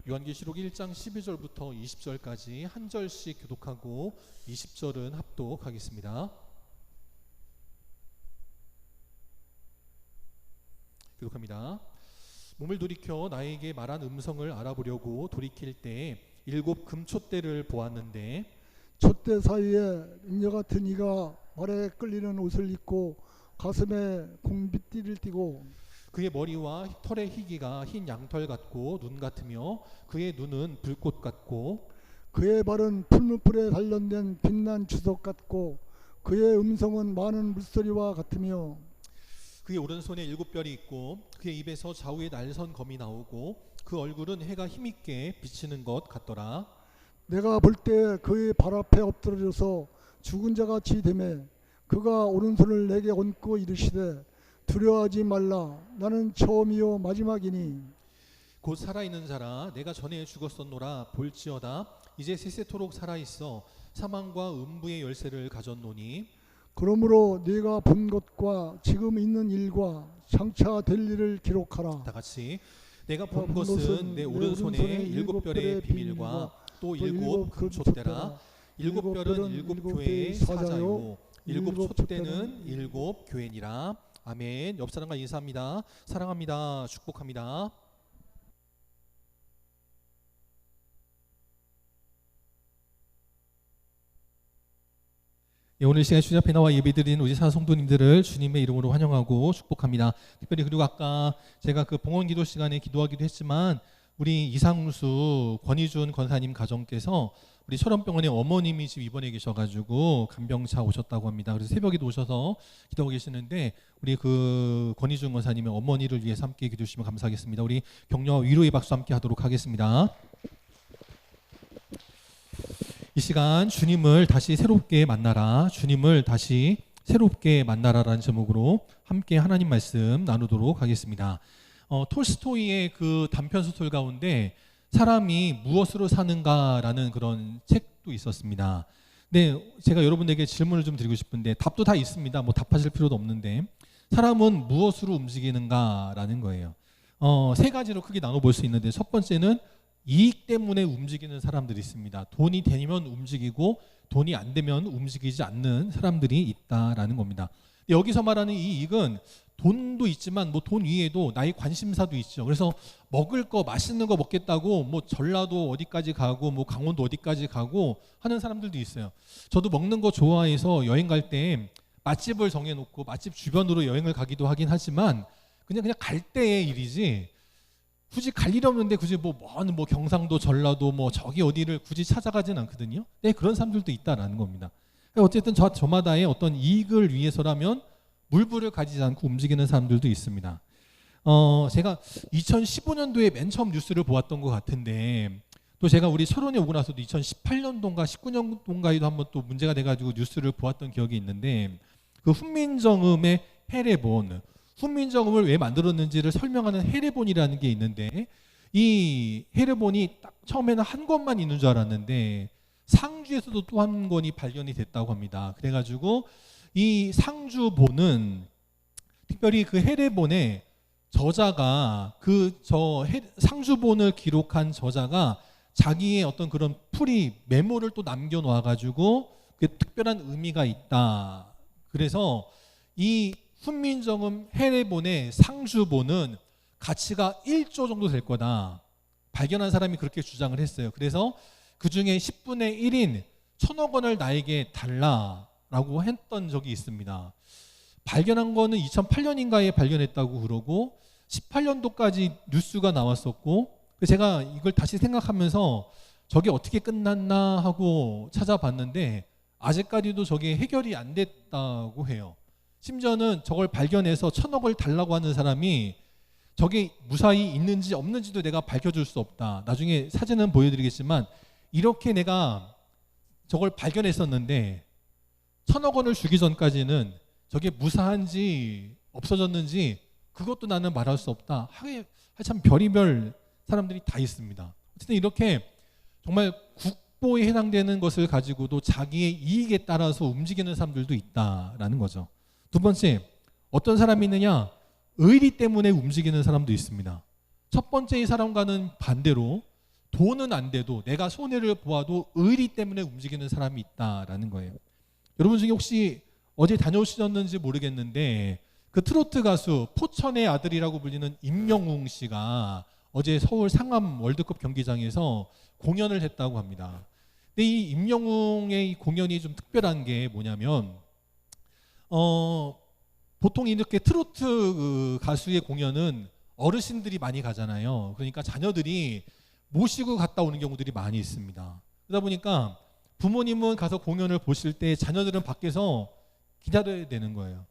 요한계시록 1장 12절부터 20절까지 한 절씩 교독하고 20절은 합독하겠습니다. 교독합니다. 몸을 돌이켜 나에게 말한 음성을 알아보려고 돌이킬 때 7 금촛대를 보았는데 촛대 사이에 인여 같은 이가 말에 끌리는 옷을 입고 가슴에 공빗띠를 띠고 그의 머리와 털의 희기가 흰 양털 같고 눈 같으며 그의 눈은 불꽃 같고 그의 발은 풀무불에 단련된 빛난 주석 같고 그의 음성은 많은 물소리와 같으며 그의 오른손에 7별이 있고 그의 입에서 좌우에 날선 검이 나오고 그 얼굴은 해가 힘있게 비치는 것 같더라. 내가 볼 때 그의 발 앞에 엎드려서 죽은 자같이 되매 그가 오른손을 내게 얹고 이르시되 두려워하지 말라. 나는 처음이요 마지막이니 곧 살아있는 자라 내가 전에 죽었었노라. 볼지어다 이제 세세토록 살아있어 사망과 음부의 열쇠를 가졌노니 그러므로 네가 본 것과 지금 있는 일과 장차 될 일을 기록하라. 다 같이 내가 본 것은 내 오른손에 7별의 비밀과 또 7 금촛대라. 7별은 7 교회의 사자요 7 촛대는 7 교회니라. 아멘. 옆 사람과 인사합니다. 사랑합니다. 축복합니다. 오늘 시간 주님 앞에 나와 예배드린 우리 사 성도님들을 주님의 이름으로 환영하고 축복합니다. 특별히 그리고 아까 제가 그 봉헌 기도 시간에 기도하기도 했지만 우리 이상수 권희준 권사님 가정께서 우리 철원병원의 어머님이 지금 입원해 계셔가지고 간병차 오셨다고 합니다. 그래서 새벽에도 오셔서 기도하고 계시는데 우리 그 권희준 권사님의 어머니를 위해서 함께 기도해 주시면 감사하겠습니다. 우리 격려와 위로의 박수 함께 하도록 하겠습니다. 이 시간 주님을 다시 새롭게 만나라, 주님을 다시 새롭게 만나라라는 제목으로 함께 하나님 말씀 나누도록 하겠습니다. 톨스토이의 그 단편 소설 가운데 사람이 무엇으로 사는가라는 그런 책도 있었습니다. 근데 제가 여러분에게 질문을 좀 드리고 싶은데 답도 다 있습니다. 뭐 답하실 필요도 없는데 사람은 무엇으로 움직이는가라는 거예요. 3가지로 크게 나눠볼 수 있는데 첫 번째는 이익 때문에 움직이는 사람들이 있습니다. 돈이 되면 움직이고 돈이 안 되면 움직이지 않는 사람들이 있다라는 겁니다. 여기서 말하는 이 이익은 돈도 있지만 뭐 돈 위에도 나의 관심사도 있죠. 그래서 먹을 거 맛있는 거 먹겠다고 뭐 전라도 어디까지 가고 뭐 강원도 어디까지 가고 하는 사람들도 있어요. 저도 먹는 거 좋아해서 여행 갈 때 맛집을 정해놓고 맛집 주변으로 여행을 가기도 하긴 하지만 그냥 갈 때의 일이지 굳이 갈 일 없는데 굳이 뭐 경상도 전라도 뭐 저기 어디를 굳이 찾아가진 않거든요. 네, 그런 사람들도 있다라는 겁니다. 어쨌든 저마다의 어떤 이익을 위해서라면 물불을 가지지 않고 움직이는 사람들도 있습니다. 제가 2015년도에 맨 처음 뉴스를 보았던 것 같은데 또 제가 우리 철원에 오고 나서도 2018년도인가 19년도인가에도 한번 또 문제가 돼가지고 뉴스를 보았던 기억이 있는데 그 훈민정음의 해례본, 훈민정음을 왜 만들었는지를 설명하는 해례본이라는 게 있는데 이 해례본이 딱 처음에는 한 권만 있는 줄 알았는데 상주에서도 또 한 권이 발견이 됐다고 합니다. 그래가지고 이 상주본은 특별히 그 해례본의 저자가 상주본을 기록한 저자가 자기의 어떤 그런 메모를 또 남겨놔가지고 특별한 의미가 있다. 그래서 이 훈민정음 해례본의 상주본은 가치가 1조 정도 될 거다. 발견한 사람이 그렇게 주장을 했어요. 그래서 그 중에 10분의 1인 1,000억 원을 나에게 달라라고 했던 적이 있습니다. 발견한 거는 2008년인가에 발견했다고 그러고 18년도까지 뉴스가 나왔었고 제가 이걸 다시 생각하면서 저게 어떻게 끝났나 하고 찾아봤는데 아직까지도 저게 해결이 안 됐다고 해요. 심지어는 저걸 발견해서 1,000억을 달라고 하는 사람이 저게 무사히 있는지 없는지도 내가 밝혀줄 수 없다. 나중에 사진은 보여드리겠지만 이렇게 내가 저걸 발견했었는데 1,000억 원을 주기 전까지는 저게 무사한지 없어졌는지 그것도 나는 말할 수 없다. 참 별의별 사람들이 다 있습니다. 어쨌든 이렇게 정말 국보에 해당되는 것을 가지고도 자기의 이익에 따라서 움직이는 사람들도 있다라는 거죠. 두 번째, 어떤 사람이 있느냐? 의리 때문에 움직이는 사람도 있습니다. 첫 번째 이 사람과는 반대로 돈은 안 돼도 내가 손해를 보아도 의리 때문에 움직이는 사람이 있다라는 거예요. 여러분 중에 혹시 어제 다녀오셨는지 모르겠는데 그 트로트 가수 포천의 아들이라고 불리는 임영웅 씨가 어제 서울 상암 월드컵 경기장에서 공연을 했다고 합니다. 근데 이 임영웅의 이 공연이 좀 특별한 게 뭐냐면 보통 이렇게 트로트 그 가수의 공연은 어르신들이 많이 가잖아요. 그러니까 자녀들이 모시고 갔다 오는 경우들이 많이 있습니다. 그러다 보니까 부모님은 가서 공연을 보실 때 자녀들은 밖에서 기다려야 되는 거예요.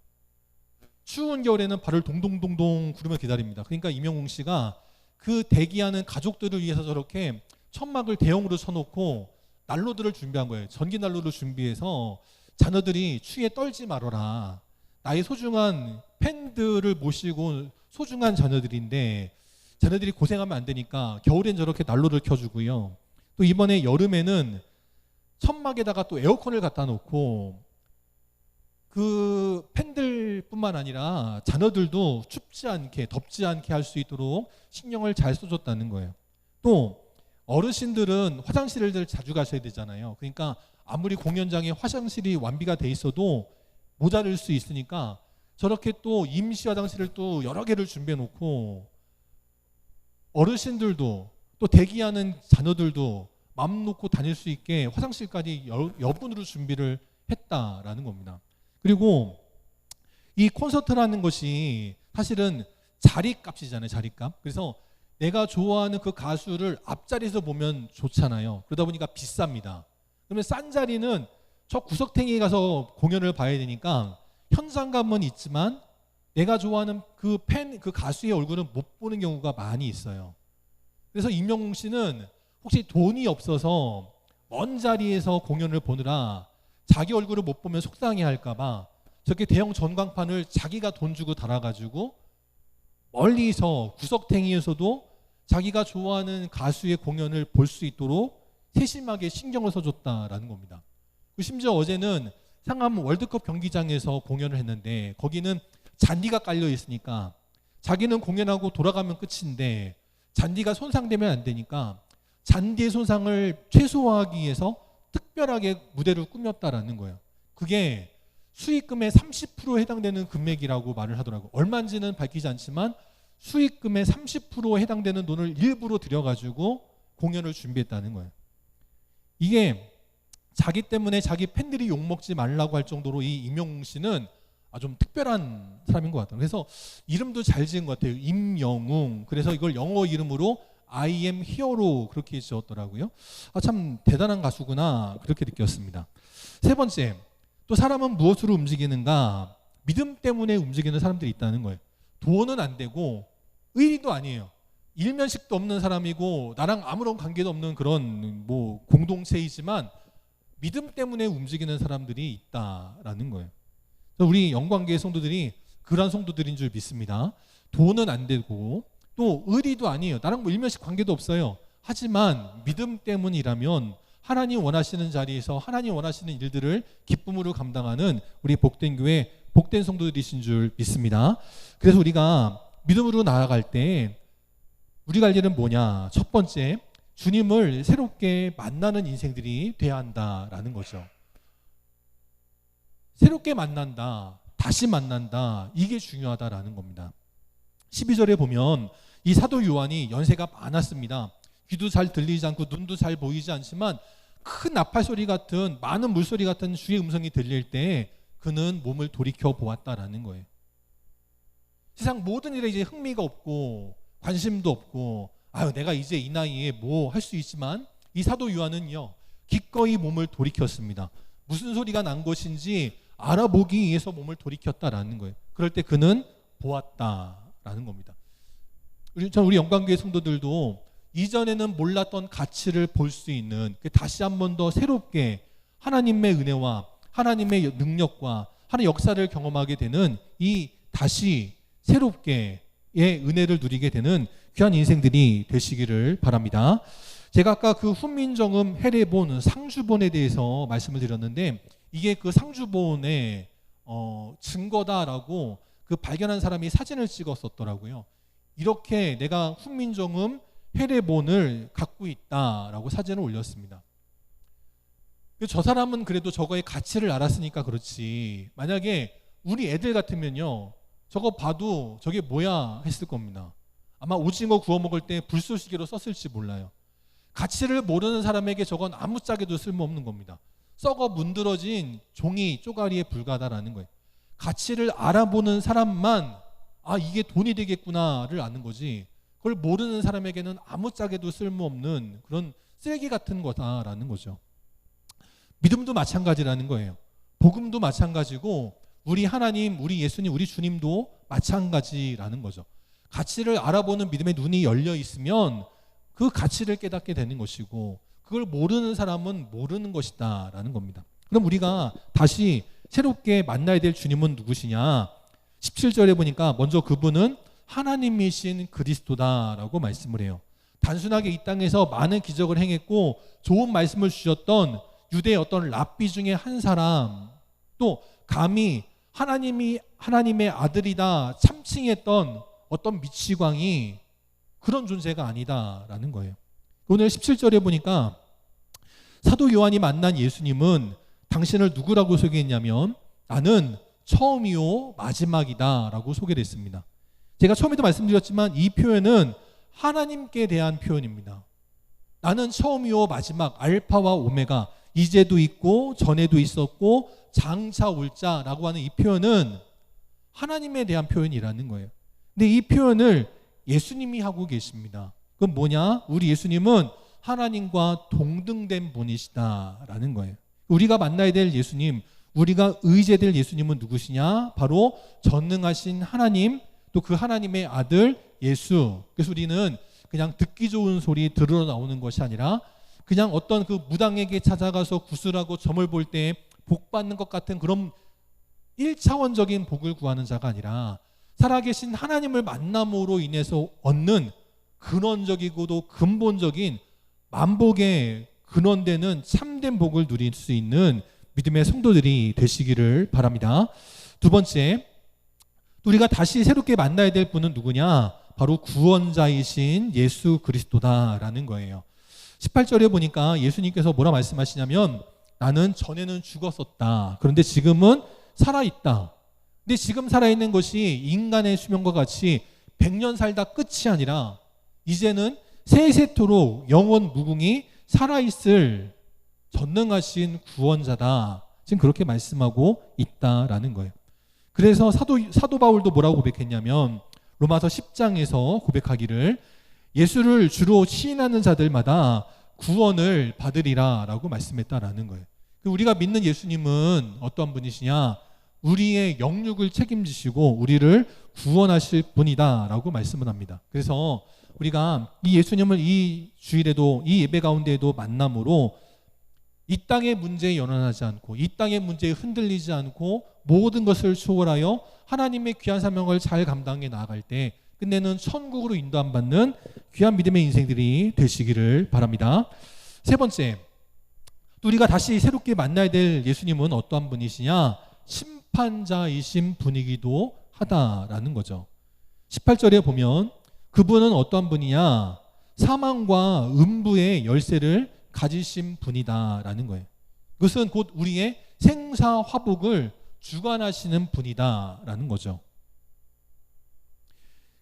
추운 겨울에는 발을 동동동동 구르며 기다립니다. 그러니까 임영웅 씨가 그 대기하는 가족들을 위해서 저렇게 천막을 대형으로 쳐놓고 난로들을 준비한 거예요. 전기 난로를 준비해서 자녀들이 추위에 떨지 말아라. 나의 소중한 팬들을 모시고 소중한 자녀들인데 자녀들이 고생하면 안 되니까 겨울엔 저렇게 난로를 켜주고요. 또 이번에 여름에는 천막에다가 또 에어컨을 갖다 놓고 그 팬들뿐만 아니라 자녀들도 춥지 않게 덥지 않게 할 수 있도록 신경을 잘 써줬다는 거예요. 또 어르신들은 화장실을 자주 가셔야 되잖아요. 그러니까 아무리 공연장에 화장실이 완비가 돼 있어도 모자랄 수 있으니까 저렇게 또 임시 화장실을 또 여러 개를 준비해 놓고 어르신들도 또 대기하는 자녀들도 맘 놓고 다닐 수 있게 화장실까지 여분으로 준비를 했다라는 겁니다. 그리고 이 콘서트라는 것이 사실은 자리값이잖아요. 자리값. 그래서 내가 좋아하는 그 가수를 앞자리에서 보면 좋잖아요. 그러다 보니까 비쌉니다. 그러면 싼 자리는 저 구석탱이에 가서 공연을 봐야 되니까 현상감은 있지만 내가 좋아하는 그 가수의 얼굴은 못 보는 경우가 많이 있어요. 그래서 임영웅 씨는 혹시 돈이 없어서 먼 자리에서 공연을 보느라 자기 얼굴을 못 보면 속상해 할까봐 저렇게 대형 전광판을 자기가 돈 주고 달아가지고 멀리서 구석탱이에서도 자기가 좋아하는 가수의 공연을 볼 수 있도록 세심하게 신경을 써줬다라는 겁니다. 심지어 어제는 상암 월드컵 경기장에서 공연을 했는데 거기는 잔디가 깔려 있으니까 자기는 공연하고 돌아가면 끝인데 잔디가 손상되면 안 되니까 잔디의 손상을 최소화하기 위해서 특별하게 무대를 꾸몄다라는 거예요. 그게 수익금의 30%에 해당되는 금액이라고 말을 하더라고요. 얼마인지는 밝히지 않지만 수익금의 30%에 해당되는 돈을 일부러 들여가지고 공연을 준비했다는 거예요. 이게 자기 때문에 자기 팬들이 욕먹지 말라고 할 정도로 이 임영웅 씨는 좀 특별한 사람인 것 같아요. 그래서 이름도 잘 지은 것 같아요. 임영웅. 그래서 이걸 영어 이름으로 I am hero 그렇게 지었더라고요. 참 대단한 가수구나 그렇게 느꼈습니다. 세 번째, 또 사람은 무엇으로 움직이는가? 믿음 때문에 움직이는 사람들이 있다는 거예요. 돈은 안 되고 의리도 아니에요. 일면식도 없는 사람이고 나랑 아무런 관계도 없는 그런 뭐 공동체이지만 믿음 때문에 움직이는 사람들이 있다라는 거예요. 우리 영광교회 성도들이 그러한 성도들인 줄 믿습니다. 돈은 안 되고 또 의리도 아니에요. 나랑 뭐 일면식 관계도 없어요. 하지만 믿음 때문이라면 하나님 원하시는 자리에서 하나님 원하시는 일들을 기쁨으로 감당하는 우리 복된 교회 복된 성도들이신 줄 믿습니다. 그래서 우리가 믿음으로 나아갈 때 우리가 할 일은 뭐냐? 첫 번째, 주님을 새롭게 만나는 인생들이 돼야 한다라는 거죠. 새롭게 만난다, 다시 만난다, 이게 중요하다라는 겁니다. 12절에 보면 이 사도 요한이 연세가 많았습니다. 귀도 잘 들리지 않고 눈도 잘 보이지 않지만 큰 나팔 소리 같은 많은 물소리 같은 주의 음성이 들릴 때 그는 몸을 돌이켜 보았다라는 거예요. 세상 모든 일에 이제 흥미가 없고 관심도 없고 내가 이제 이 나이에 뭐 할 수 있지만 이 사도 요한은요 기꺼이 몸을 돌이켰습니다. 무슨 소리가 난 것인지 알아보기 위해서 몸을 돌이켰다라는 거예요. 그럴 때 그는 보았다라는 겁니다. 우리 영광교회 성도들도 이전에는 몰랐던 가치를 볼 수 있는 다시 한 번 더 새롭게 하나님의 은혜와 하나님의 능력과 하나님의 역사를 경험하게 되는 이 다시 새롭게의 은혜를 누리게 되는 귀한 인생들이 되시기를 바랍니다. 제가 아까 그 훈민정음 해례본 상주본에 대해서 말씀을 드렸는데 이게 그 상주본의 증거다라고 그 발견한 사람이 사진을 찍었었더라고요. 이렇게 내가 훈민정음 헤레본을 갖고 있다라고 사진을 올렸습니다. 저 사람은 그래도 저거의 가치를 알았으니까 그렇지, 만약에 우리 애들 같으면요, 저거 봐도 저게 뭐야 했을 겁니다. 아마 오징어 구워 먹을 때 불쏘시개로 썼을지 몰라요. 가치를 모르는 사람에게 저건 아무짝에도 쓸모없는 겁니다. 썩어 문드러진 종이 쪼가리에 불과하다라는 거예요. 가치를 알아보는 사람만 이게 돈이 되겠구나를 아는 거지, 그걸 모르는 사람에게는 아무짝에도 쓸모없는 그런 쓰레기 같은 거다라는 거죠. 믿음도 마찬가지라는 거예요. 복음도 마찬가지고 우리 하나님, 우리 예수님, 우리 주님도 마찬가지라는 거죠. 가치를 알아보는 믿음의 눈이 열려 있으면 그 가치를 깨닫게 되는 것이고, 그걸 모르는 사람은 모르는 것이다 라는 겁니다. 그럼 우리가 다시 새롭게 만나야 될 주님은 누구시냐? 17절에 보니까 먼저 그분은 하나님이신 그리스도다라고 말씀을 해요. 단순하게 이 땅에서 많은 기적을 행했고 좋은 말씀을 주셨던 유대의 어떤 랍비 중에 한 사람, 또 감히 하나님의 아들이다 참칭했던 어떤 미치광이 그런 존재가 아니다라는 거예요. 오늘 17절에 보니까 사도 요한이 만난 예수님은 당신을 누구라고 소개했냐면 나는 처음이요 마지막이다 라고 소개를 했습니다. 제가 처음에도 말씀드렸지만 이 표현은 하나님께 대한 표현입니다. 나는 처음이요 마지막, 알파와 오메가, 이제도 있고 전에도 있었고 장차 올 자라고 하는 이 표현은 하나님에 대한 표현이라는 거예요. 근데 이 표현을 예수님이 하고 계십니다. 그건 뭐냐? 우리 예수님은 하나님과 동등된 분이시다라는 거예요. 우리가 만나야 될 예수님, 우리가 의지될 예수님은 누구시냐? 바로 전능하신 하나님, 또 그 하나님의 아들 예수. 그래서 우리는 그냥 듣기 좋은 소리 들으러 나오는 것이 아니라 그냥 어떤 그 무당에게 찾아가서 구슬하고 점을 볼 때 복 받는 것 같은 그런 1차원적인 복을 구하는 자가 아니라 살아계신 하나님을 만남으로 인해서 얻는 근원적이고도 근본적인 만복의 근원되는 참된 복을 누릴 수 있는 믿음의 성도들이 되시기를 바랍니다. 두 번째, 우리가 다시 새롭게 만나야 될 분은 누구냐? 바로 구원자이신 예수 그리스도다라는 거예요. 18절에 보니까 예수님께서 뭐라 말씀하시냐면 나는 전에는 죽었었다. 그런데 지금은 살아있다. 근데 지금 살아있는 것이 인간의 수명과 같이 100년 살다 끝이 아니라 이제는 세세토록 영원 무궁히 살아있을 전능하신 구원자다. 지금 그렇게 말씀하고 있다라는 거예요. 그래서 사도 바울도 뭐라고 고백했냐면 로마서 10장에서 고백하기를 예수를 주로 시인하는 자들마다 구원을 받으리라 라고 말씀했다라는 거예요. 우리가 믿는 예수님은 어떠한 분이시냐? 우리의 영육을 책임지시고 우리를 구원하실 분이다 라고 말씀을 합니다. 그래서 우리가 이 예수님을 이 주일에도, 이 예배 가운데에도 만남으로 이 땅의 문제에 연연하지 않고 이 땅의 문제에 흔들리지 않고 모든 것을 초월하여 하나님의 귀한 사명을 잘 감당해 나아갈 때 끝내는 천국으로 인도함 받는 귀한 믿음의 인생들이 되시기를 바랍니다. 세 번째, 또 우리가 다시 새롭게 만나야 될 예수님은 어떠한 분이시냐? 심판자이신 분이기도 하다라는 거죠. 18절에 보면 그분은 어떠한 분이냐? 사망과 음부의 열쇠를 가지신 분이다라는 거예요. 그것은 곧 우리의 생사화복을 주관하시는 분이다라는 거죠.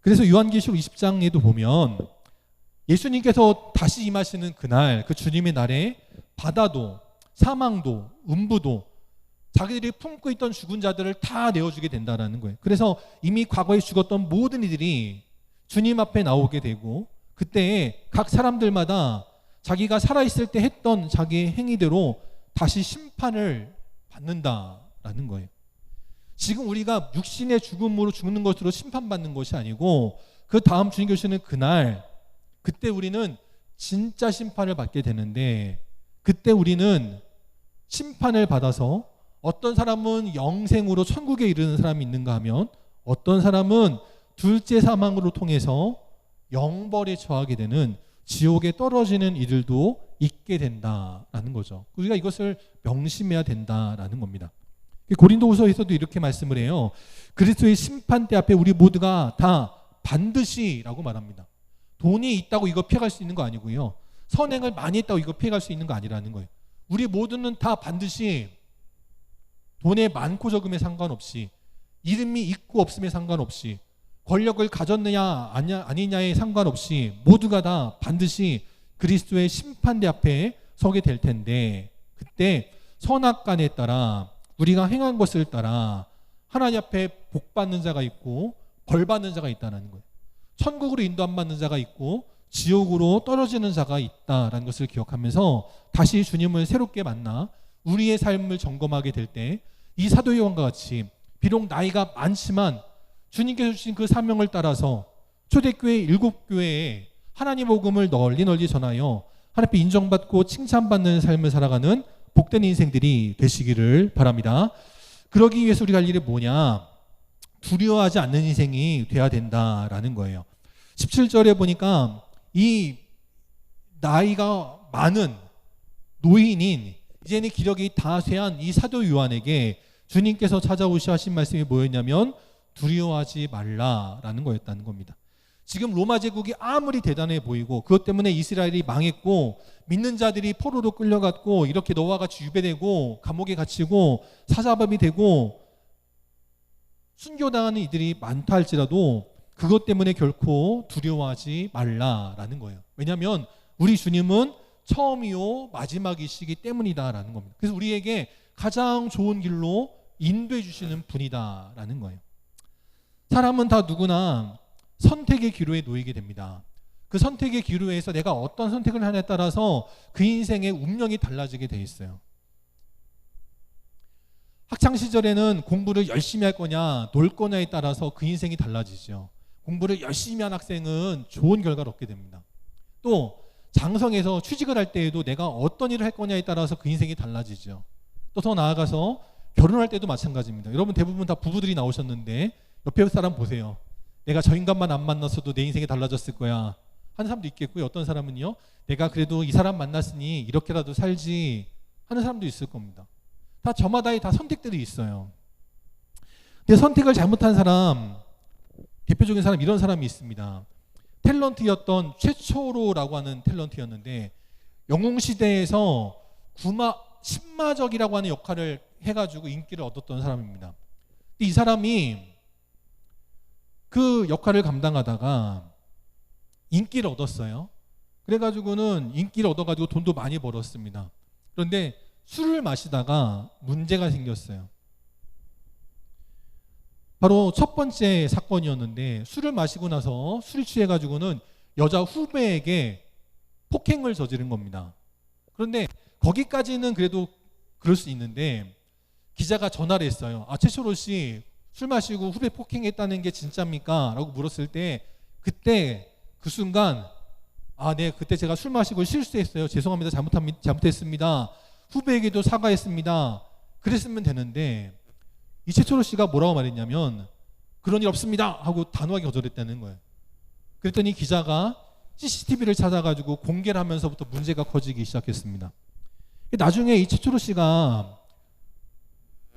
그래서 요한계시록 20장에도 보면 예수님께서 다시 임하시는 그날, 그 주님의 날에 바다도 사망도 음부도 자기들이 품고 있던 죽은 자들을 다 내어주게 된다는 거예요. 그래서 이미 과거에 죽었던 모든 이들이 주님 앞에 나오게 되고 그때 각 사람들마다 자기가 살아있을 때 했던 자기의 행위대로 다시 심판을 받는다라는 거예요. 지금 우리가 육신의 죽음으로 죽는 것으로 심판받는 것이 아니고 그 다음 주님께 오시는 그날, 그때 우리는 진짜 심판을 받게 되는데 그때 우리는 심판을 받아서 어떤 사람은 영생으로 천국에 이르는 사람이 있는가 하면 어떤 사람은 둘째 사망으로 통해서 영벌에 처하게 되는 지옥에 떨어지는 이들도 있게 된다라는 거죠. 우리가 이것을 명심해야 된다라는 겁니다. 고린도후서에서도 이렇게 말씀을 해요. 그리스도의 심판대 앞에 우리 모두가 다 반드시라고 말합니다. 돈이 있다고 이거 피해갈 수 있는 거 아니고요. 선행을 많이 했다고 이거 피해갈 수 있는 거 아니라는 거예요. 우리 모두는 다 반드시 돈의 많고 적음에 상관없이, 이름이 있고 없음에 상관없이, 권력을 가졌느냐 아니냐에 상관없이 모두가 다 반드시 그리스도의 심판대 앞에 서게 될 텐데, 그때 선악간에 따라 우리가 행한 것을 따라 하나님 앞에 복 받는 자가 있고 벌 받는 자가 있다는 거예요. 천국으로 인도 안 받는 자가 있고 지옥으로 떨어지는 자가 있다라는 것을 기억하면서 다시 주님을 새롭게 만나 우리의 삶을 점검하게 될 때, 이 사도 요한과 같이 비록 나이가 많지만 주님께서 주신 그 사명을 따라서 초대교회 7교회에 하나님 복음을 널리 전하여 하나님 앞에 인정받고 칭찬받는 삶을 살아가는 복된 인생들이 되시기를 바랍니다. 그러기 위해서 우리가 할 일이 뭐냐? 두려워하지 않는 인생이 돼야 된다라는 거예요. 17절에 보니까 이 나이가 많은 노인인, 이제는 기력이 다 쇠한 이 사도 요한에게 주님께서 찾아오시 하신 말씀이 뭐였냐면 두려워하지 말라라는 거였다는 겁니다. 지금 로마 제국이 아무리 대단해 보이고 그것 때문에 이스라엘이 망했고 믿는 자들이 포로로 끌려갔고 이렇게 너와 같이 유배되고 감옥에 갇히고 사자밥이 되고 순교당하는 이들이 많다 할지라도 그것 때문에 결코 두려워하지 말라라는 거예요. 왜냐하면 우리 주님은 처음이요 마지막이시기 때문이다라는 겁니다. 그래서 우리에게 가장 좋은 길로 인도해 주시는 분이다라는 거예요. 사람은 다 누구나 선택의 기로에 놓이게 됩니다. 그 선택의 기로에서 내가 어떤 선택을 하냐에 따라서 그 인생의 운명이 달라지게 돼 있어요. 학창 시절에는 공부를 열심히 할 거냐 놀 거냐에 따라서 그 인생이 달라지죠. 공부를 열심히 한 학생은 좋은 결과를 얻게 됩니다. 또 장성에서 취직을 할 때에도 내가 어떤 일을 할 거냐에 따라서 그 인생이 달라지죠. 또 더 나아가서 결혼할 때도 마찬가지입니다. 여러분 대부분 다 부부들이 나오셨는데 옆에 사람 보세요. 내가 저 인간만 안 만났어도 내 인생이 달라졌을 거야 하는 사람도 있겠고요. 어떤 사람은요, 내가 그래도 이 사람 만났으니 이렇게라도 살지 하는 사람도 있을 겁니다. 다 저마다의 다 선택들이 있어요. 근데 선택을 잘못한 사람, 대표적인 사람, 이런 사람이 있습니다. 탤런트였던 최초로라고 하는 탤런트였는데 영웅시대에서 신마적이라고 하는 역할을 해가지고 인기를 얻었던 사람입니다. 근데 이 사람이 그 역할을 감당하다가 인기를 얻었어요. 그래가지고는 인기를 얻어가지고 돈도 많이 벌었습니다. 그런데 술을 마시다가 문제가 생겼어요. 바로 첫 번째 사건이었는데, 술을 마시고 나서 술이 취해가지고는 여자 후배에게 폭행을 저지른 겁니다. 그런데 거기까지는 그래도 그럴 수 있는데 기자가 전화를 했어요. 최초로 씨 술 마시고 후배 폭행했다는 게 진짜입니까? 라고 물었을 때 그때 그 순간 네, 그때 제가 술 마시고 실수했어요. 죄송합니다. 잘못했습니다. 후배에게도 사과했습니다. 그랬으면 되는데 이 최초로 씨가 뭐라고 말했냐면 그런 일 없습니다 하고 단호하게 거절했다는 거예요. 그랬더니 기자가 CCTV를 찾아가지고 공개를 하면서부터 문제가 커지기 시작했습니다. 나중에 이 최초로 씨가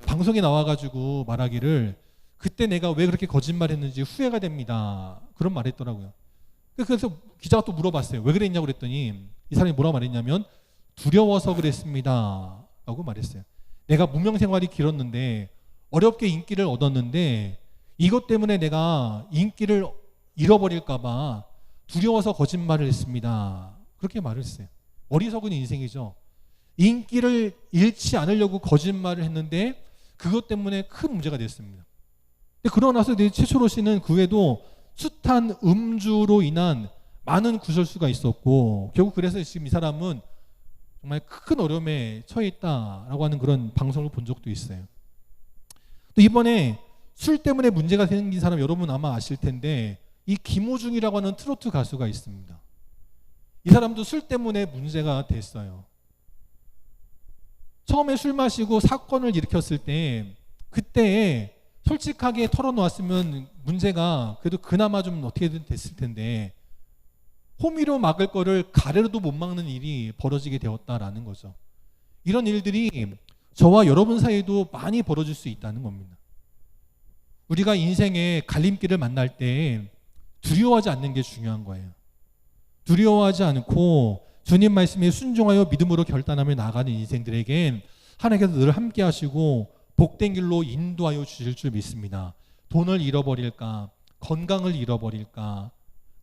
방송에 나와가지고 말하기를 그때 내가 왜 그렇게 거짓말했는지 후회가 됩니다. 그런 말 했더라고요. 그래서 기자가 또 물어봤어요. 왜 그랬냐고 그랬더니 이 사람이 뭐라고 말했냐면 두려워서 그랬습니다 라고 말했어요. 내가 무명 생활이 길었는데 어렵게 인기를 얻었는데 이것 때문에 내가 인기를 잃어버릴까봐 두려워서 거짓말을 했습니다. 그렇게 말을 했어요. 어리석은 인생이죠. 인기를 잃지 않으려고 거짓말을 했는데 그것 때문에 큰 문제가 됐습니다. 근데 그러고 나서 최초로 씨는 그 외에도 숱한 음주로 인한 많은 구설수가 있었고 결국 그래서 지금 이 사람은 정말 큰 어려움에 처해 있다라고 하는 그런 방송을 본 적도 있어요. 또 이번에 술 때문에 문제가 생긴 사람 여러분 아마 아실 텐데 이 김호중이라고 하는 트로트 가수가 있습니다. 이 사람도 술 때문에 문제가 됐어요. 처음에 술 마시고 사건을 일으켰을 때 그때 솔직하게 털어놓았으면 문제가 그래도 그나마 좀 어떻게든 됐을 텐데 호미로 막을 거를 가래로도 못 막는 일이 벌어지게 되었다라는 거죠. 이런 일들이 저와 여러분 사이에도 많이 벌어질 수 있다는 겁니다. 우리가 인생의 갈림길을 만날 때 두려워하지 않는 게 중요한 거예요. 두려워하지 않고 주님 말씀에 순종하여 믿음으로 결단하며 나가는 인생들에겐 하나님께서 늘 함께 하시고 복된 길로 인도하여 주실 줄 믿습니다. 돈을 잃어버릴까? 건강을 잃어버릴까?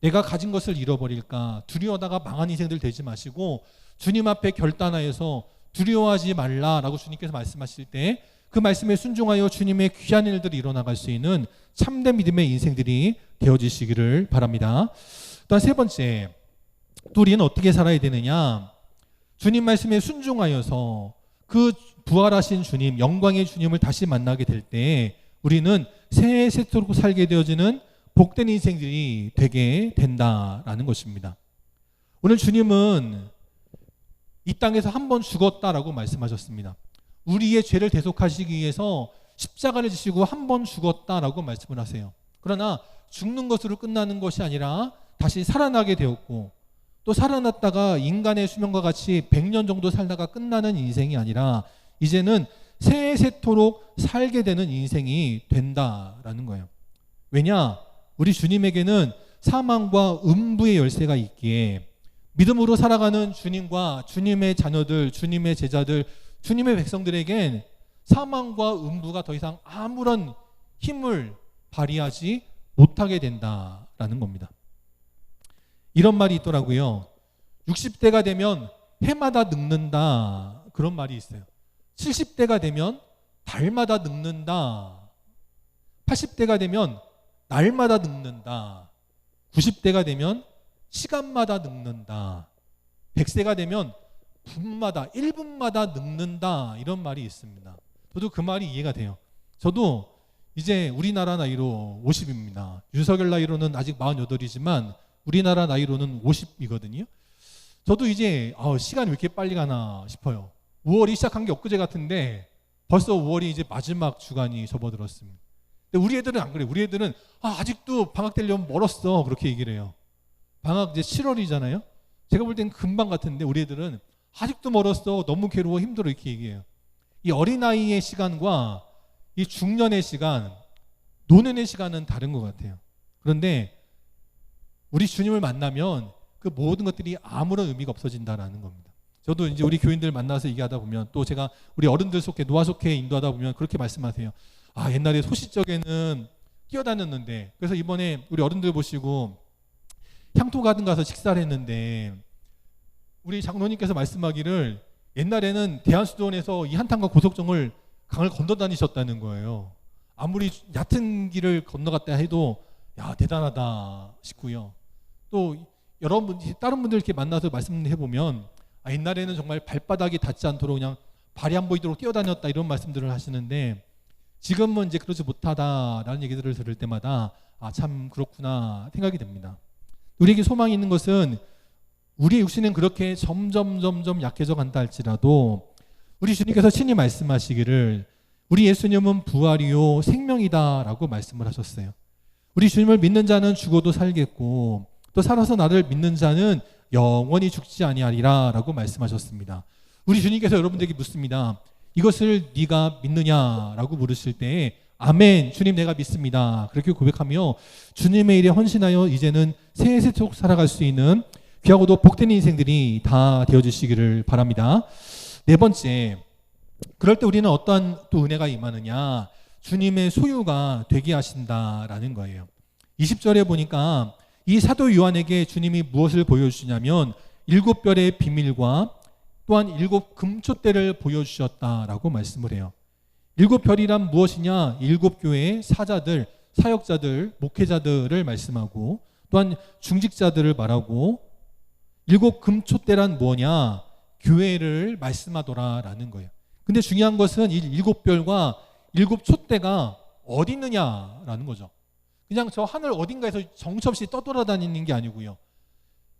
내가 가진 것을 잃어버릴까? 두려워하다가 망한 인생들 되지 마시고 주님 앞에 결단하여서 두려워하지 말라라고 주님께서 말씀하실 때 그 말씀에 순종하여 주님의 귀한 일들이 일어나갈 수 있는 참된 믿음의 인생들이 되어지시기를 바랍니다. 또한 세 번째, 또 우리는 어떻게 살아야 되느냐? 주님 말씀에 순종하여서 그 부활하신 주님, 영광의 주님을 다시 만나게 될 때 우리는 새해 새토록 살게 되어지는 복된 인생들이 되게 된다라는 것입니다. 오늘 주님은 이 땅에서 한 번 죽었다라고 말씀하셨습니다. 우리의 죄를 대속하시기 위해서 십자가를 지시고 한 번 죽었다라고 말씀을 하세요. 그러나 죽는 것으로 끝나는 것이 아니라 다시 살아나게 되었고, 또 살아났다가 인간의 수명과 같이 100년 정도 살다가 끝나는 인생이 아니라 이제는 새해 새토록 살게 되는 인생이 된다라는 거예요. 왜냐? 우리 주님에게는 사망과 음부의 열쇠가 있기에 믿음으로 살아가는 주님과 주님의 자녀들, 주님의 제자들, 주님의 백성들에겐 사망과 음부가 더 이상 아무런 힘을 발휘하지 못하게 된다라는 겁니다. 이런 말이 있더라고요. 60대가 되면 해마다 늙는다, 그런 말이 있어요. 70대가 되면 달마다 늙는다, 80대가 되면 날마다 늙는다, 90대가 되면 시간마다 늙는다, 100세가 되면 분마다 1분마다 늙는다, 이런 말이 있습니다. 저도 그 말이 이해가 돼요. 저도 이제 우리나라 나이로 50입니다. 윤석열 나이로는 아직 48이지만 우리나라 나이로는 50이거든요. 저도 이제 시간이 왜 이렇게 빨리 가나 싶어요. 5월이 시작한 게 엊그제 같은데 벌써 5월이 이제 마지막 주간이 접어들었습니다. 근데 우리 애들은 안 그래요. 우리 애들은 아직도 방학 되려면 멀었어, 그렇게 얘기를 해요. 방학 이제 7월이잖아요. 제가 볼 땐 금방 같은데 우리 애들은 아직도 멀었어, 너무 괴로워, 힘들어, 이렇게 얘기해요. 이 어린아이의 시간과 이 중년의 시간, 노년의 시간은 다른 것 같아요. 그런데 우리 주님을 만나면 그 모든 것들이 아무런 의미가 없어진다라는 겁니다. 저도 이제 우리 교인들 만나서 얘기하다 보면, 또 제가 우리 어른들 속해, 노아 속해 인도하다 보면 그렇게 말씀하세요. 옛날에 소시적에는 뛰어다녔는데, 그래서 이번에 우리 어른들 보시고 향토 가든 가서 식사를 했는데 우리 장로님께서 말씀하기를 옛날에는 대한수도원에서 이 한탄과 고속정을 강을 건너 다니셨다는 거예요. 아무리 얕은 길을 건너갔다 해도 대단하다 싶고요. 또 여러분, 다른 분들 이렇게 만나서 말씀해 보면 옛날에는 정말 발바닥이 닿지 않도록 그냥 발이 안 보이도록 뛰어다녔다, 이런 말씀들을 하시는데 지금은 이제 그러지 못하다라는 얘기들을 들을 때마다 참 그렇구나 생각이 됩니다. 우리에게 소망이 있는 것은 우리의 육신은 그렇게 점점 약해져 간다 할지라도 우리 주님께서 친히 말씀하시기를 우리 예수님은 부활이요 생명이다라고 말씀을 하셨어요. 우리 주님을 믿는 자는 죽어도 살겠고 또 살아서 나를 믿는 자는 영원히 죽지 아니하리라라고 말씀하셨습니다. 우리 주님께서 여러분들에게 묻습니다. 이것을 네가 믿느냐라고 물으실 때에 아멘, 주님 내가 믿습니다, 그렇게 고백하며 주님의 일에 헌신하여 이제는 새해 새토록 살아갈 수 있는 귀하고도 복된 인생들이 다 되어주시기를 바랍니다. 네 번째, 그럴 때 우리는 어떠한 또 은혜가 임하느냐, 주님의 소유가 되게 하신다라는 거예요. 20절에 보니까 이 사도 요한에게 주님이 무엇을 보여주시냐면 7별의 비밀과 또한 7 금촛대를 보여주셨다라고 말씀을 해요. 7별이란 무엇이냐? 7 교회의 사자들, 사역자들, 목회자들을 말씀하고 또한 중직자들을 말하고 7 금촛대란 뭐냐? 교회를 말씀하더라라는 거예요. 근데 중요한 것은 이 7별과 7 촛대가 어디 있느냐라는 거죠. 그냥 저 하늘 어딘가에서 정처없이 떠돌아다니는 게 아니고요.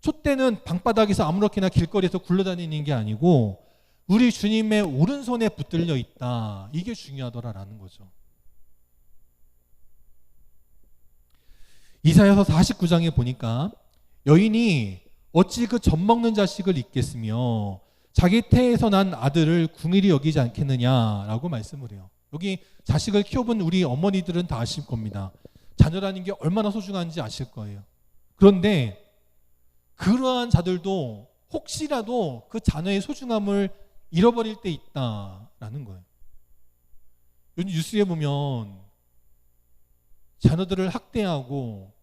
촛대는 방바닥에서 아무렇게나 길거리에서 굴러다니는 게 아니고 우리 주님의 오른손에 붙들려 있다. 이게 중요하더라라는 거죠. 이사야서 49장에 보니까 여인이 어찌 그 젖먹는 자식을 잊겠으며 자기 태에서 난 아들을 궁일이 여기지 않겠느냐라고 말씀을 해요. 여기 자식을 키워본 우리 어머니들은 다 아실 겁니다. 자녀라는 게 얼마나 소중한지 아실 거예요. 그런데 그러한 자들도 혹시라도 그 자녀의 소중함을 잃어버릴 때 있다라는 거예요. 요즘 뉴스에 보면 자녀들을 학대하고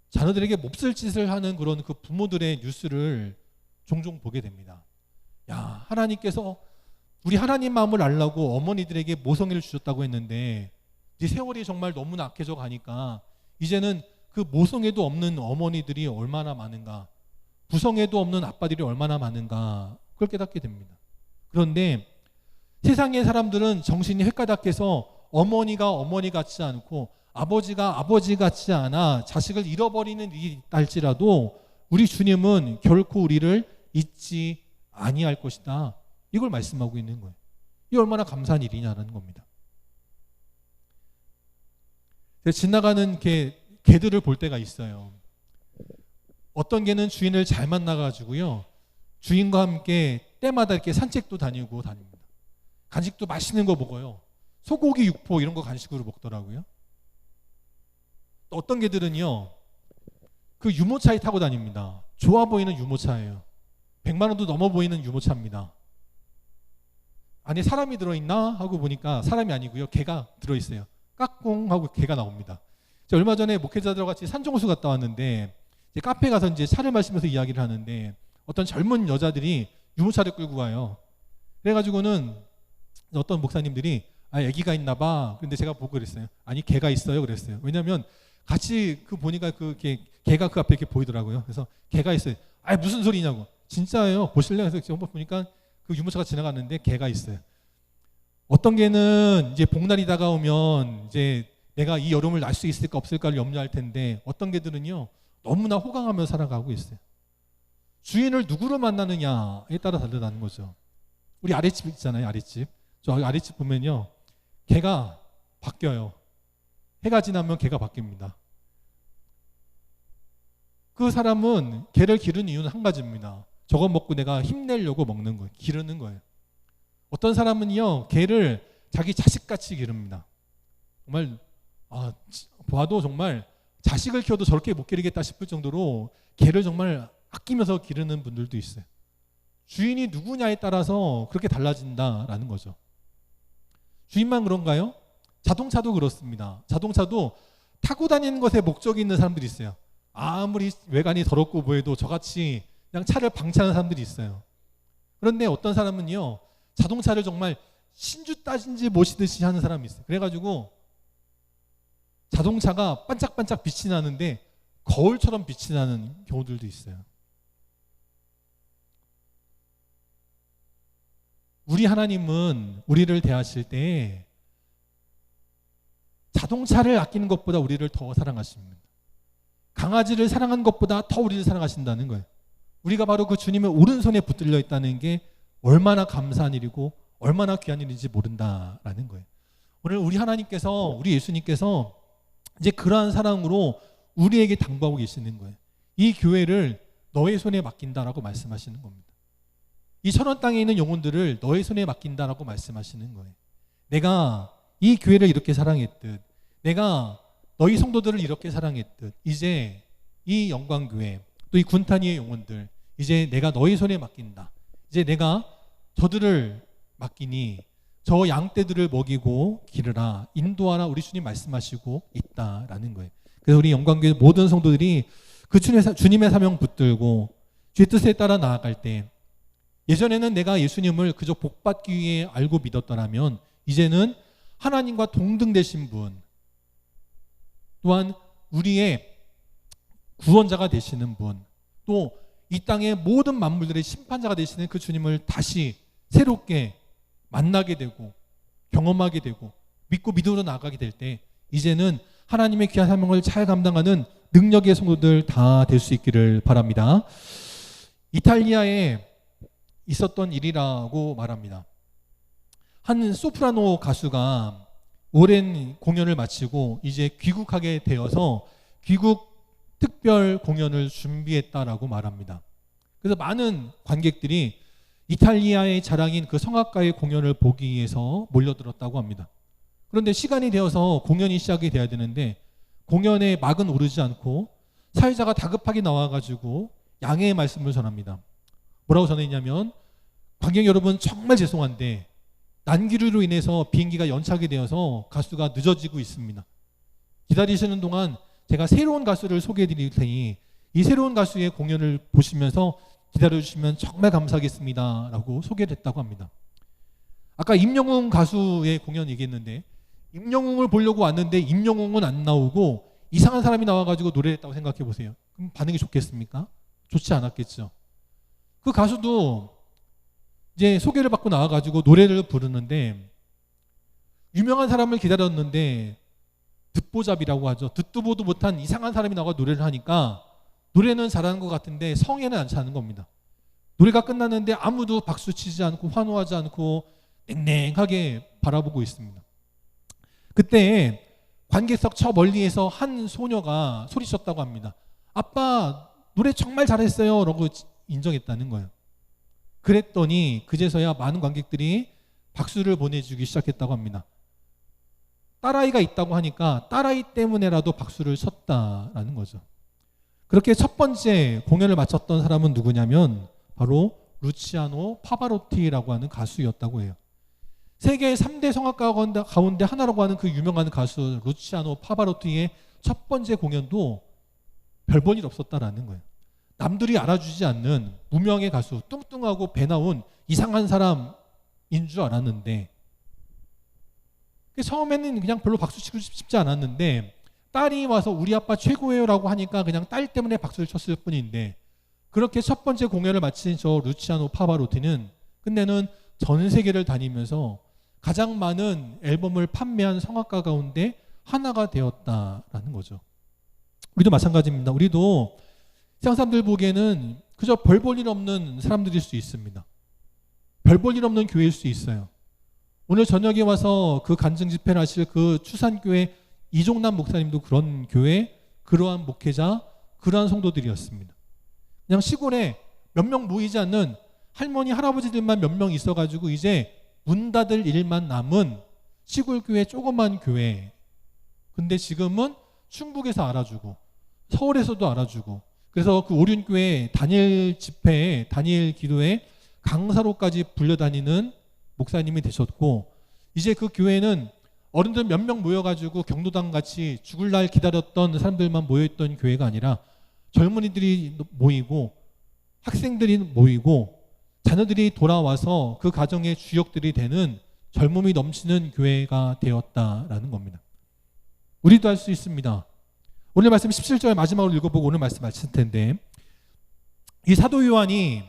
자녀들에게 몹쓸 짓을 하는 그런 그 부모들의 뉴스를 종종 보게 됩니다. 야, 하나님께서 우리 하나님 마음을 알라고 어머니들에게 모성애를 주셨다고 했는데 이제 세월이 정말 너무나 악해져 가니까 이제는 그 모성애도 없는 어머니들이 얼마나 많은가, 부성애도 없는 아빠들이 얼마나 많은가, 그걸 깨닫게 됩니다. 그런데 세상의 사람들은 정신이 헷가닥해서 어머니가 어머니 같지 않고 아버지가 아버지 같지 않아 자식을 잃어버리는 일이 있다 할지라도 우리 주님은 결코 우리를 잊지 아니할 것이다, 이걸 말씀하고 있는 거예요. 이게 얼마나 감사한 일이냐는 겁니다. 지나가는 개들을 볼 때가 있어요. 어떤 개는 주인을 잘 만나가지고요, 주인과 함께 때마다 이렇게 산책도 다닙니다. 간식도 맛있는 거 먹어요. 소고기, 육포 이런 거 간식으로 먹더라고요. 또 어떤 개들은요, 그 유모차에 타고 다닙니다. 좋아 보이는 유모차예요. 100만 원도 넘어 보이는 유모차입니다. 안에 사람이 들어있나 하고 보니까 사람이 아니고요, 개가 들어있어요. 까꿍 하고 개가 나옵니다. 제가 얼마 전에 목회자들과 같이 산정호수 갔다 왔는데 이제 카페 가서 이제 차를 마시면서 이야기를 하는데 어떤 젊은 여자들이 유모차를 끌고 가요. 그래가지고는 어떤 목사님들이 애기가 있나 봐. 근데 제가 보고 그랬어요. 아니, 개가 있어요. 그랬어요. 왜냐면 같이 보니까 개가 그 앞에 이렇게 보이더라고요. 그래서 개가 있어요. 무슨 소리냐고. 진짜예요. 보실래요? 그래서 한번 보니까 그 유모차가 지나갔는데 개가 있어요. 어떤 개는 이제 복날이 다가오면 이제 내가 이 여름을 날 수 있을까 없을까를 염려할 텐데 어떤 개들은요, 너무나 호강하며 살아가고 있어요. 주인을 누구로 만나느냐에 따라 다르다는 거죠. 우리 아랫집 있잖아요. 아랫집. 저 아랫집 보면요, 개가 바뀌어요. 해가 지나면 개가 바뀝니다. 그 사람은 개를 기르는 이유는 한 가지입니다. 저거 먹고 내가 힘내려고 먹는 거예요. 기르는 거예요. 어떤 사람은요, 개를 자기 자식같이 기릅니다. 정말 봐도 정말 자식을 키워도 저렇게 못 기르겠다 싶을 정도로 개를 정말 아끼면서 기르는 분들도 있어요. 주인이 누구냐에 따라서 그렇게 달라진다라는 거죠. 주인만 그런가요? 자동차도 그렇습니다. 자동차도 타고 다니는 것에 목적이 있는 사람들이 있어요. 아무리 외관이 더럽고 보여도 저같이 그냥 차를 방치하는 사람들이 있어요. 그런데 어떤 사람은요, 자동차를 정말 신주 따진지 모시듯이 하는 사람이 있어요. 그래가지고 자동차가 반짝반짝 빛이 나는데 거울처럼 빛이 나는 경우들도 있어요. 우리 하나님은 우리를 대하실 때 자동차를 아끼는 것보다 우리를 더 사랑하십니다. 강아지를 사랑한 것보다 더 우리를 사랑하신다는 거예요. 우리가 바로 그 주님의 오른손에 붙들려 있다는 게 얼마나 감사한 일이고 얼마나 귀한 일인지 모른다라는 거예요. 오늘 우리 하나님께서, 우리 예수님께서 이제 그러한 사랑으로 우리에게 당부하고 계시는 거예요. 이 교회를 너의 손에 맡긴다라고 말씀하시는 겁니다. 이 천원 땅에 있는 영혼들을 너의 손에 맡긴다라고 말씀하시는 거예요. 내가 이 교회를 이렇게 사랑했듯, 내가 너희 성도들을 이렇게 사랑했듯, 이제 이 영광교회, 또 이 군탄이의 영혼들, 이제 내가 너희 손에 맡긴다. 이제 내가 저들을 맡기니 저 양떼들을 먹이고 기르라, 인도하라, 우리 주님 말씀하시고 있다라는 거예요. 그래서 우리 영광교회 모든 성도들이 그 주님의 사명 붙들고 주의 뜻에 따라 나아갈 때, 예전에는 내가 예수님을 그저 복받기 위해 알고 믿었더라면 이제는 하나님과 동등 되신 분, 또한 우리의 구원자가 되시는 분, 또 이 땅의 모든 만물들의 심판자가 되시는 그 주님을 다시 새롭게 만나게 되고 경험하게 되고 믿고 믿음으로 나아가게 될 때, 이제는 하나님의 귀한 사명을 잘 감당하는 능력의 성도들 다 될 수 있기를 바랍니다. 이탈리아에 있었던 일이라고 말합니다. 한 소프라노 가수가 오랜 공연을 마치고 이제 귀국하게 되어서 귀국 특별 공연을 준비했다라고 말합니다. 그래서 많은 관객들이 이탈리아의 자랑인 그 성악가의 공연을 보기 위해서 몰려들었다고 합니다. 그런데 시간이 되어서 공연이 시작이 돼야 되는데 공연의 막은 오르지 않고 사회자가 다급하게 나와가지고 양해의 말씀을 전합니다. 뭐라고 전했냐면, 관객 여러분 정말 죄송한데 난기류로 인해서 비행기가 연착이 되어서 가수가 늦어지고 있습니다. 기다리시는 동안 제가 새로운 가수를 소개해 드릴 테니 이 새로운 가수의 공연을 보시면서 기다려주시면 정말 감사하겠습니다 라고 소개를 했다고 합니다. 아까 임영웅 가수의 공연 얘기했는데, 임영웅을 보려고 왔는데 임영웅은 안 나오고 이상한 사람이 나와가지고 노래를 했다고 생각해 보세요. 그럼 반응이 좋겠습니까? 좋지 않았겠죠. 그 가수도 이제 소개를 받고 나와가지고 노래를 부르는데, 유명한 사람을 기다렸는데 듣보잡이라고 하죠. 듣도 보도 못한 이상한 사람이 나와 노래를 하니까 노래는 잘하는 것 같은데 성에는 안 차는 겁니다. 노래가 끝났는데 아무도 박수 치지 않고 환호하지 않고 냉랭하게 바라보고 있습니다. 그때 관객석 저 멀리에서 한 소녀가 소리쳤다고 합니다. 아빠 노래 정말 잘했어요 라고 인정했다는 거예요. 그랬더니 그제서야 많은 관객들이 박수를 보내주기 시작했다고 합니다. 딸아이가 있다고 하니까 딸아이 때문에라도 박수를 쳤다라는 거죠. 그렇게 첫 번째 공연을 마쳤던 사람은 누구냐면 바로 루치아노 파바로티라고 하는 가수였다고 해요. 세계 3대 성악가 가운데 하나라고 하는 그 유명한 가수 루치아노 파바로티의 첫 번째 공연도 별 볼 일 없었다라는 거예요. 남들이 알아주지 않는 무명의 가수, 뚱뚱하고 배 나온 이상한 사람인 줄 알았는데, 처음에는 그냥 별로 박수 치고 싶지 않았는데 딸이 와서 우리 아빠 최고예요 라고 하니까 그냥 딸 때문에 박수를 쳤을 뿐인데, 그렇게 첫 번째 공연을 마친 저 루치아노 파바로티는 끝내는 전 세계를 다니면서 가장 많은 앨범을 판매한 성악가 가운데 하나가 되었다라는 거죠. 우리도 마찬가지입니다. 우리도 세상 사람들 보기에는 그저 별 볼 일 없는 사람들일 수 있습니다. 별 볼 일 없는 교회일 수 있어요. 오늘 저녁에 와서 그 간증 집회를 하실 그 추산교회 이종남 목사님도 그런 교회, 그러한 목회자, 그러한 성도들이었습니다. 그냥 시골에 몇 명 모이지 않는 할머니, 할아버지들만 몇 명 있어가지고 이제 문 닫을 일만 남은 시골교회, 조그만 교회. 근데 지금은 충북에서 알아주고 서울에서도 알아주고, 그래서 그 오륜교회 단일 집회에, 단일 기도에 강사로까지 불려다니는 목사님이 되셨고, 이제 그 교회는 어른들 몇 명 모여가지고 경로당 같이 죽을 날 기다렸던 사람들만 모여있던 교회가 아니라 젊은이들이 모이고 학생들이 모이고 자녀들이 돌아와서 그 가정의 주역들이 되는 젊음이 넘치는 교회가 되었다라는 겁니다. 우리도 할 수 있습니다. 오늘 말씀 17절 마지막으로 읽어보고 오늘 말씀 마칠 텐데, 이 사도 요한이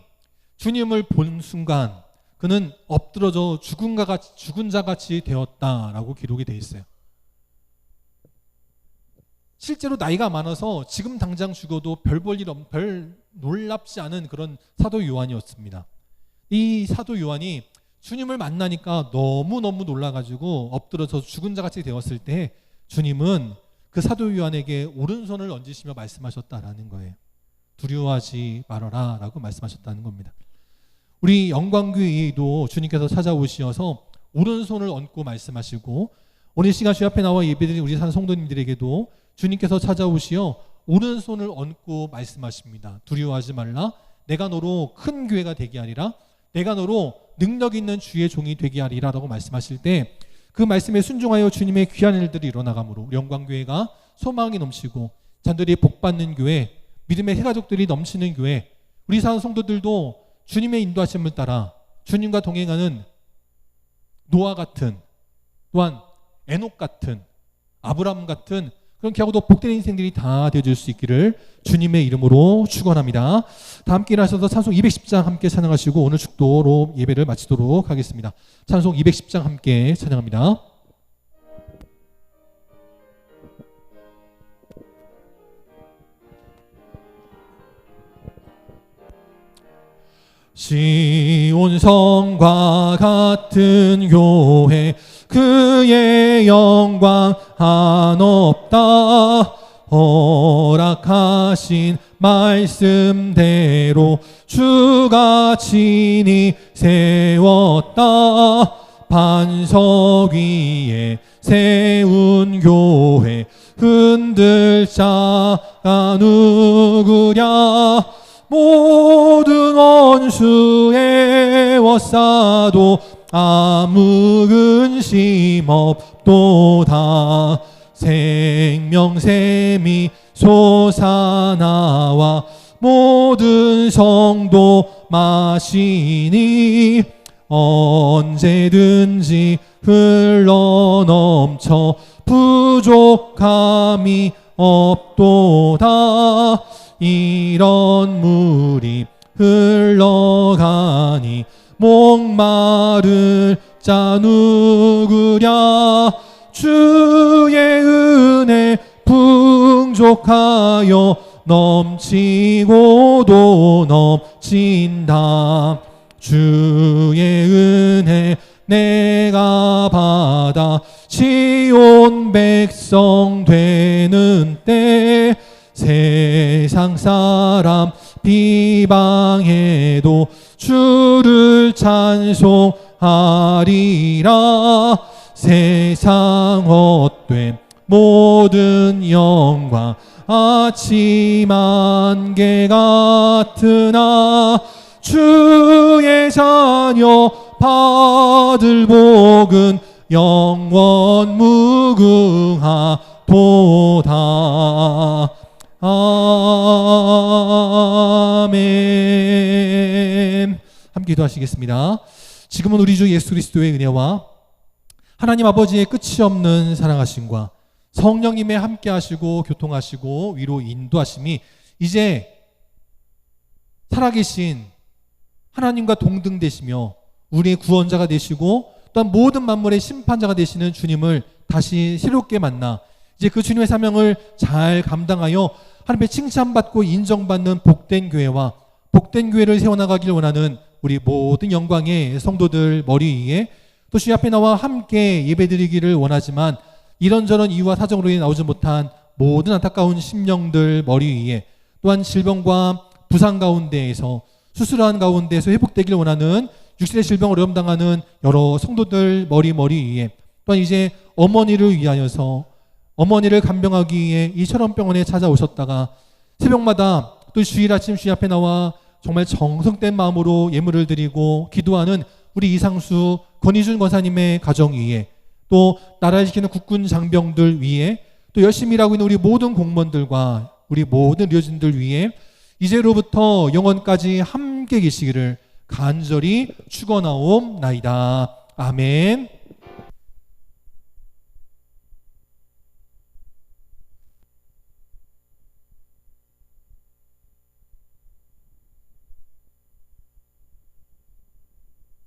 주님을 본 순간 그는 엎드러져 죽은 자같이 되었다라고 기록이 되어 있어요. 실제로 나이가 많아서 지금 당장 죽어도 별 놀랍지 않은 그런 사도 요한이었습니다. 이 사도 요한이 주님을 만나니까 너무너무 놀라가지고 엎드려서 죽은 자같이 되었을 때 주님은 그 사도 요한에게 오른손을 얹으시며 말씀하셨다라는 거예요. 두려워하지 말아라 라고 말씀하셨다는 겁니다. 우리 영광교회도 주님께서 찾아오시어서 오른손을 얹고 말씀하시고, 오늘 시간 주 앞에 나와 예배드린 우리 산 성도님들에게도 주님께서 찾아오시어 오른손을 얹고 말씀하십니다. 두려워하지 말라. 내가 너로 큰 교회가 되게 하리라. 내가 너로 능력 있는 주의 종이 되게 하리라 라고 말씀하실 때 그 말씀에 순종하여 주님의 귀한 일들이 일어나가므로 영광교회가 소망이 넘치고 잔들이 복받는 교회, 믿음의 해가족들이 넘치는 교회, 우리 산 성도들도 주님의 인도하심을 따라 주님과 동행하는 노아 같은, 또한 에녹 같은, 아브람 같은 그런 귀하고도 복된 인생들이 다 되어질 수 있기를 주님의 이름으로 축원합니다. 다 함께 일어나셔서 찬송 210장 함께 찬양하시고 오늘 축도로 예배를 마치도록 하겠습니다. 찬송 210장 함께 찬양합니다. 시온성과 같은 교회, 그의 영광 한없다. 허락하신 말씀대로 주가 친히 세웠다. 반석 위에 세운 교회, 흔들 자가 누구랴. 모든 원수의 워싸도 아무 근심 없도다. 생명샘이 솟아나와 모든 성도 마시니 언제든지 흘러넘쳐 부족함이 없도다. 이런 물이 흘러가니 목마를 자 누구랴. 주의 은혜 풍족하여 넘치고도 넘친다. 주의 은혜 내가 받아 시온 백성 되는 때 세상 사람 비방해도 주를 찬송하리라. 세상 헛된 모든 영광 아침 안개 같으나 주의 자녀 받을 복은 영원 무궁하도다. 아멘. 함께 기도하시겠습니다. 지금은 우리 주 예수 그리스도의 은혜와 하나님 아버지의 끝이 없는 사랑하심과 성령님의 함께 하시고 교통하시고 위로 인도하심이 이제 살아계신 하나님과 동등되시며 우리의 구원자가 되시고 또한 모든 만물의 심판자가 되시는 주님을 다시 새롭게 만나 이제 그 주님의 사명을 잘 감당하여 하나님의 칭찬받고 인정받는 복된 교회와 복된 교회를 세워나가길 원하는 우리 모든 영광의 성도들 머리 위에 또 주님 앞에 나와 함께 예배드리기를 원하지만 이런저런 이유와 사정으로 인해 나오지 못한 모든 안타까운 심령들 머리 위에 또한 질병과 부상 가운데에서 수술한 가운데에서 회복되길 원하는 육신의 질병을 어려움당하는 여러 성도들 머리 위에 또한 이제 어머니를 위하여서 어머니를 간병하기 위해 이 철원병원에 찾아오셨다가 새벽마다 또 주일 아침 주님 앞에 나와 정말 정성된 마음으로 예물을 드리고 기도하는 우리 이상수 권희준 권사님의 가정 위에 또 나라를 지키는 국군 장병들 위에 또 열심히 일하고 있는 우리 모든 공무원들과 우리 모든 의료진들 위에 이제로부터 영원까지 함께 계시기를 간절히 축원하옵나이다. 아멘.